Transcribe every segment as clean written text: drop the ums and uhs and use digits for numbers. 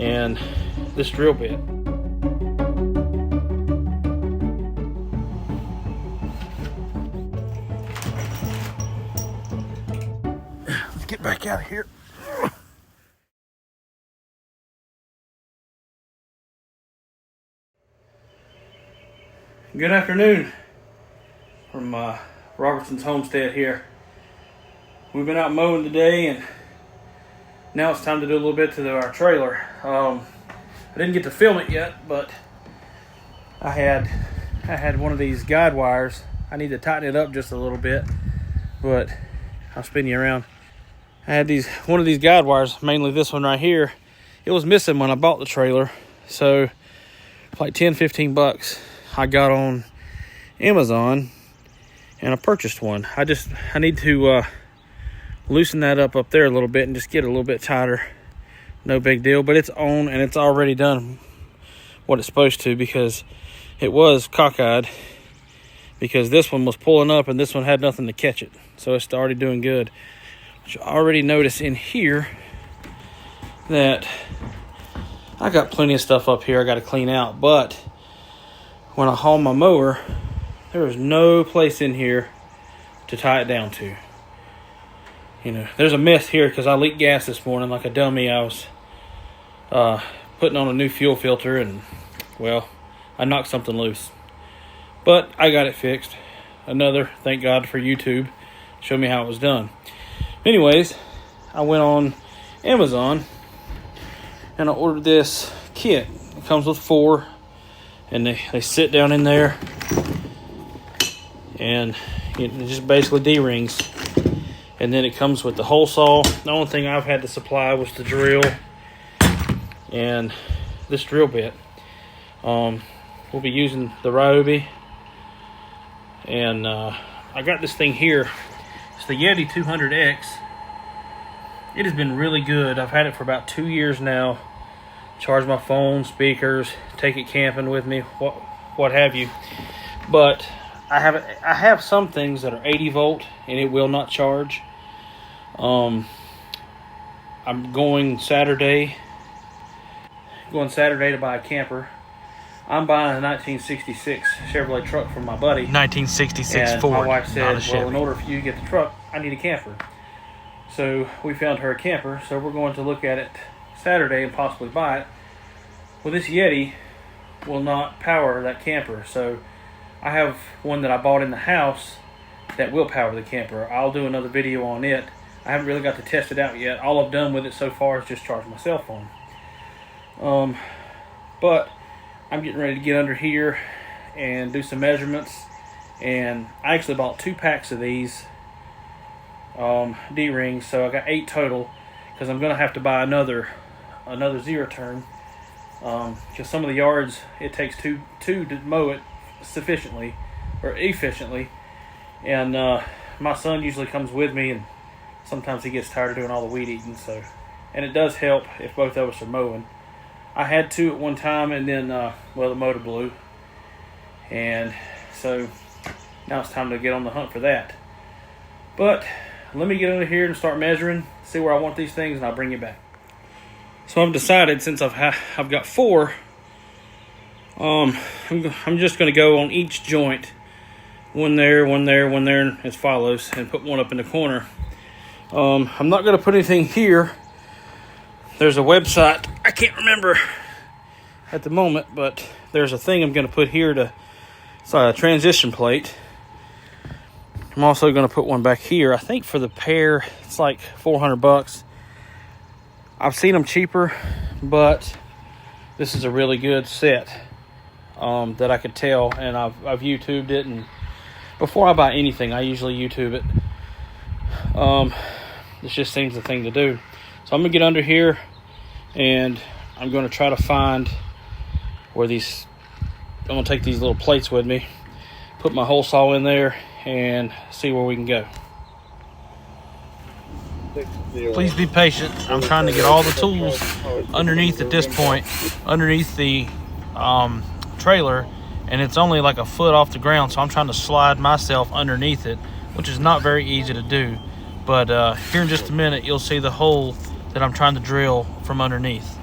and this drill bit. Let's get back out of here. Good afternoon from Robertson's homestead here. We've been out mowing today, and now it's time to do a little bit to our trailer. I didn't get to film it yet, but I had one of these guide wires. I need to tighten it up just a little bit, but I'll spin you around. I had one of these guide wires, mainly this one right here. It was missing when I bought the trailer, so like 10-15 bucks. I got on Amazon and I purchased one. I need to loosen that up there a little bit and just get it a little bit tighter. No big deal, but it's on and it's already done what it's supposed to, because it was cockeyed, because this one was pulling up and this one had nothing to catch it. So it's already doing good. But you already notice in here that I got plenty of stuff up here I got to clean out, but when I haul my mower, there was no place in here to tie it down to. You know, there's a mess here because I leaked gas this morning like a dummy. I was putting on a new fuel filter, and well, I knocked something loose. But I got it fixed. Thank God for YouTube, showed me how it was done. Anyways, I went on Amazon and I ordered this kit. It comes with 4. And they sit down in there, and it just basically D-rings. And then it comes with the hole saw. The only thing I've had to supply was the drill and this drill bit. We'll be using the Ryobi. And I got this thing here. It's the Yeti 200X. It has been really good. I've had it for about 2 years now. Charge my phone, speakers, take it camping with me, what have you. But I have some things that are 80 volt and it will not charge. I'm going Saturday to buy a camper. I'm buying a 1966 Chevrolet truck from my buddy. 1966 and Ford. My wife said, well, in order for you to get the truck, I need a camper. So we found her a camper, so we're going to look at it Saturday and possibly buy it. Well, this Yeti will not power that camper, so I have one that I bought in the house that will power the camper. I'll do another video on it. I haven't really got to test it out yet. All I've done with it so far is just charge my cell phone. But I'm getting ready to get under here and do some measurements, and I actually bought 2 packs of these D-rings, so I got 8 total, because I'm going to have to buy another zero turn, because some of the yards it takes two to mow it efficiently, and my son usually comes with me, and sometimes he gets tired of doing all the weed eating, so, and it does help if both of us are mowing. I had 2 at one time, and then the motor blew, and so now it's time to get on the hunt for that. But let me get under here and start measuring, see where I want these things, and I'll bring you back. So I've decided, since I've got 4, I'm just going to go on each joint, one there, as follows, and put one up in the corner. I'm not going to put anything here. There's a website, I can't remember at the moment, but there's a thing I'm going to put here it's a transition plate. I'm also going to put one back here. I think for the pair, it's like 400 bucks. I've seen them cheaper, but this is a really good set that I could tell, and I've YouTubed it, and before I buy anything, I usually YouTube it. This just seems the thing to do. So I'm going to get under here, and I'm going to try to find where I'm going to take these little plates with me, put my hole saw in there, and see where we can go. Please be patient. I'm trying to get all the tools underneath at this point, underneath the trailer, and it's only like a foot off the ground, so I'm trying to slide myself underneath it, which is not very easy to do. But here in just a minute, you'll see the hole that I'm trying to drill from underneath.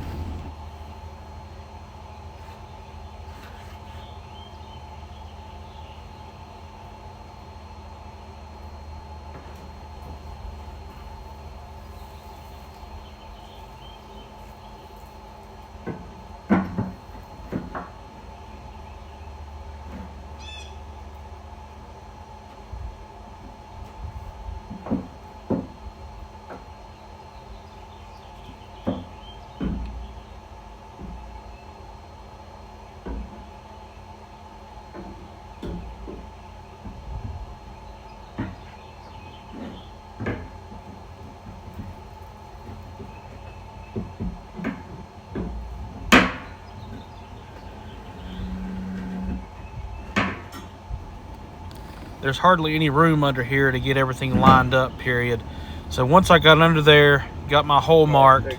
there's hardly any room under here to get everything lined up, period. So once I got under there, got my hole marked,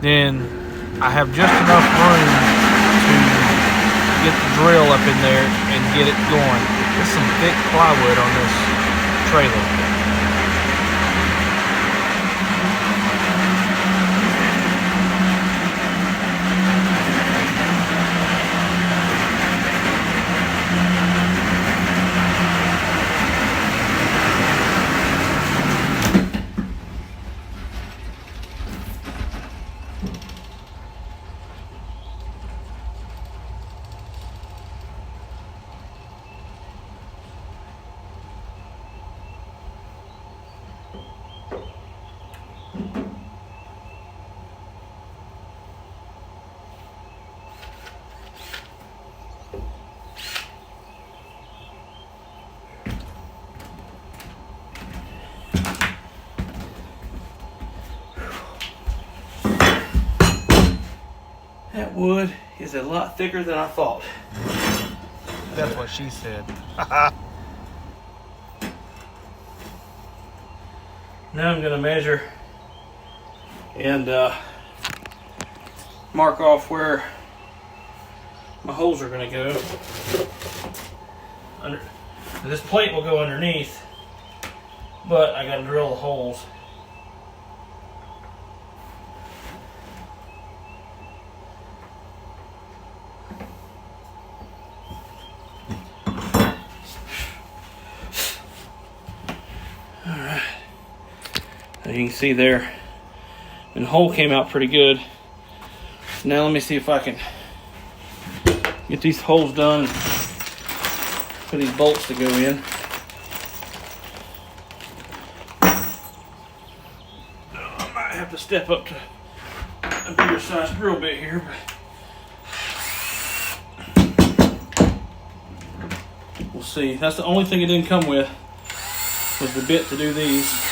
then I have just enough room to get the drill up in there and get it going. There's some thick plywood on this trailer. That wood is a lot thicker than I thought. That's what she said. Now I'm going to measure and mark off where my holes are going to go. This plate will go underneath, but I got to drill the holes. As you can see there, and the hole came out pretty good. Now let me see if I can get these holes done, for these bolts to go in. I might have to step up to a bigger size drill bit here, but we'll see. That's the only thing it didn't come with, was the bit to do these.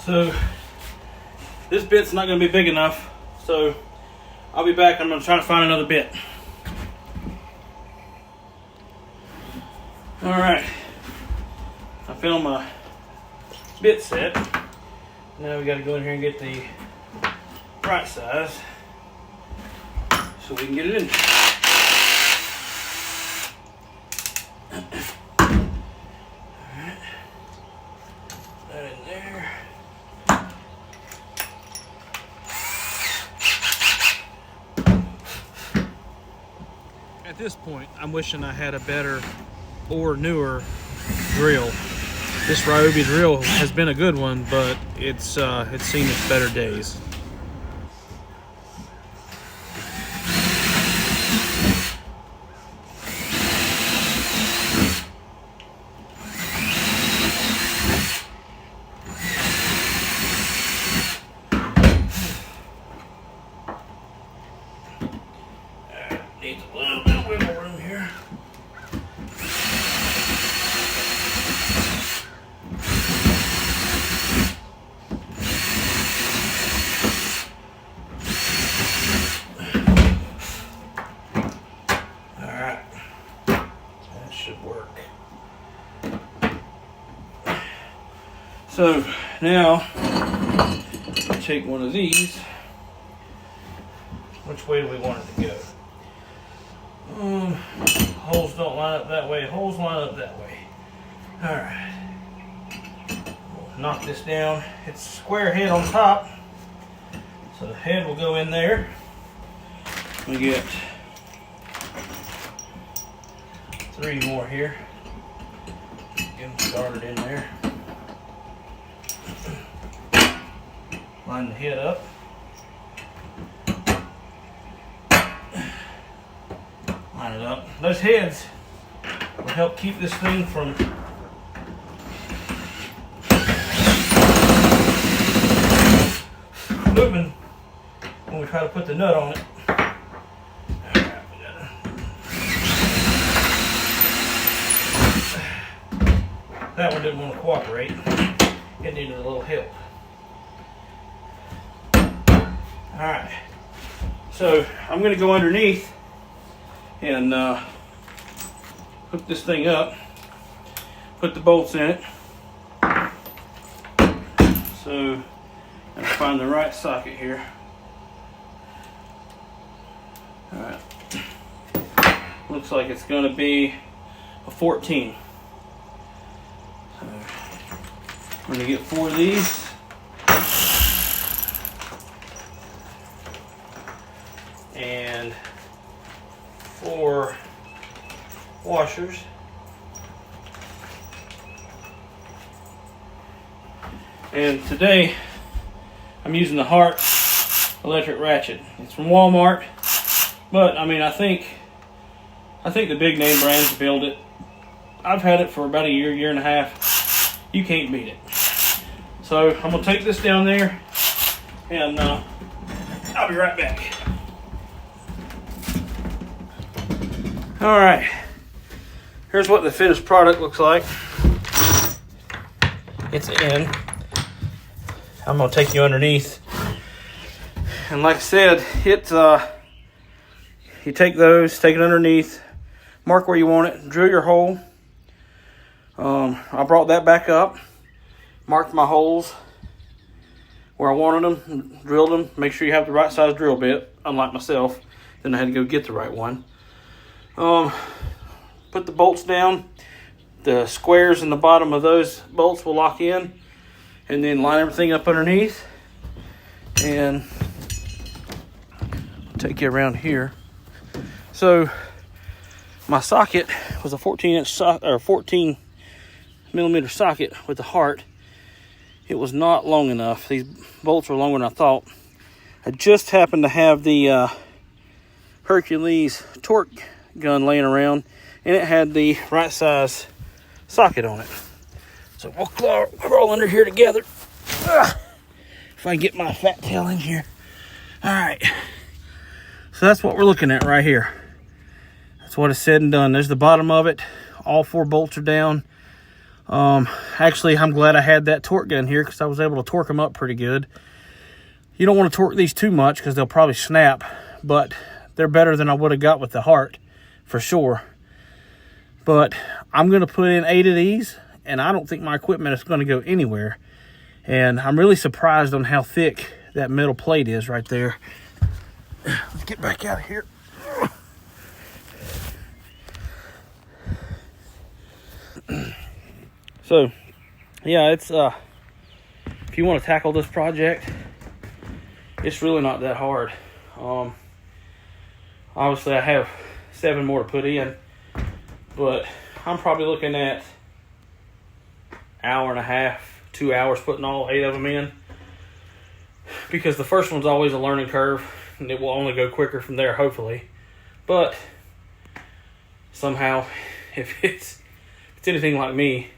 So this bit's not going to be big enough, so I'll be back. I'm going to try to find another bit. Alright, I found my bit set. Now we got to go in here and get the right size so we can get it in. Alright, that in there. At this point, I'm wishing I had a better or newer drill. This Ryobi drill has been a good one, but it's seen its better days. Needs a little bit of wiggle room here. Alright, that should work. So now, I'll take one of these. Which way do we want it to go? Holes don't line up that way. Holes line up that way. Alright. We'll knock this down. It's a square head on top. So the head will go in there. We get 3 more here. Get them started in there. Line the head up. line it up. Those heads will help keep this thing from moving when we try to put the nut on it. That one didn't want to cooperate. It needed a little help. Alright, so I'm going to go underneath and hook this thing up, put the bolts in it. So I find the right socket here. Alright, looks like it's going to be a 14. So I'm going to get 4 of these. And 4 washers. And today I'm using the Hart electric ratchet. It's from Walmart, but I mean I think the big name brands build it. I've had it for about a year and a half. You can't beat it. So I'm gonna take this down there, and I'll be right back. All right, here's what the finished product looks like. It's in. I'm gonna take you underneath, and like I said, it's you take those, take it underneath, mark where you want it, drill your hole. I brought that back up, marked my holes where I wanted them, drilled them. Make sure you have the right size drill bit, unlike myself. Then I had to go get the right one. Put the bolts down. The squares in the bottom of those bolts will lock in, and then line everything up underneath. And I'll take you around here. So my socket was a 14-inch socket, or 14mm socket with the Hart. It was not long enough. These bolts were longer than I thought. I just happened to have the Hercules torque gun laying around, and it had the right size socket on it. So we'll crawl under here together. If I can get my fat tail in here. All right. So that's what we're looking at right here. That's what it's said and done. There's the bottom of it. All 4 bolts are down. Actually, I'm glad I had that torque gun here because I was able to torque them up pretty good. You don't want to torque these too much because they'll probably snap, but they're better than I would have got with the Hart for sure. But I'm going to put in 8 of these, and I don't think my equipment is going to go anywhere. And I'm really surprised on how thick that metal plate is right there. Let's get back out of here. So, yeah, it's if you want to tackle this project, it's really not that hard. Obviously, I have 7 more to put in, but I'm probably looking at hour and a half, 2 hours putting all 8 of them in, because the first one's always a learning curve, and it will only go quicker from there, hopefully. But somehow, if it's anything like me,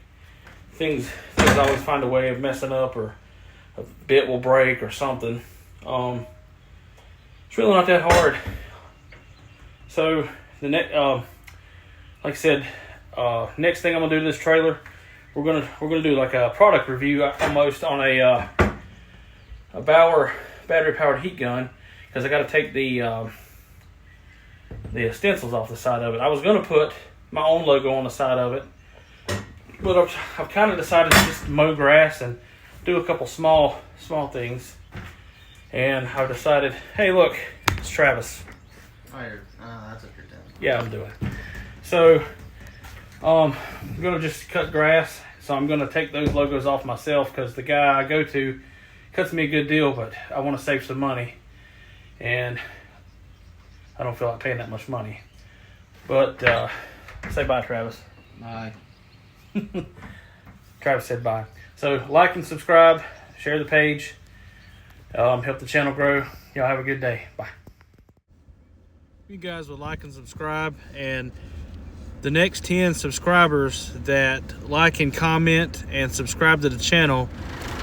things always find a way of messing up, or a bit will break or something. It's really not that hard. So the next, like I said, next thing I'm gonna do to this trailer, we're gonna do like a product review almost on a Bauer battery powered heat gun, because I got to take the stencils off the side of it. I was gonna put my own logo on the side of it, but I've kind of decided to just mow grass and do a couple small things. And I've decided, hey, look, it's Travis. That's what you're doing. Yeah, I'm doing it. So, I'm going to just cut grass. So I'm going to take those logos off myself, because the guy I go to cuts me a good deal, but I want to save some money. And I don't feel like paying that much money. But, say bye, Travis. Bye. Travis said bye. So like and subscribe, share the page, help the channel grow. Y'all have a good day. Bye. you guys would like and subscribe, and the next 10 subscribers that like and comment and subscribe to the channel,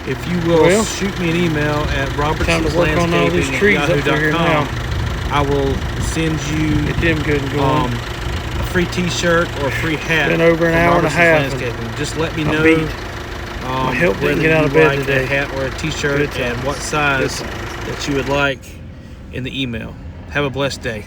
if you will shoot me an email at robertsonslandscaping@yahoo.com, I will send you Get them good and going. a free t-shirt or a free hat. Been over an from hour and a Robertson's half. Landscaping. Just let me I'm know beat. My help didn't whether get out of you bed like today. a hat or a t-shirt Good and times. what size Good times. that you would like in the email. Have a blessed day.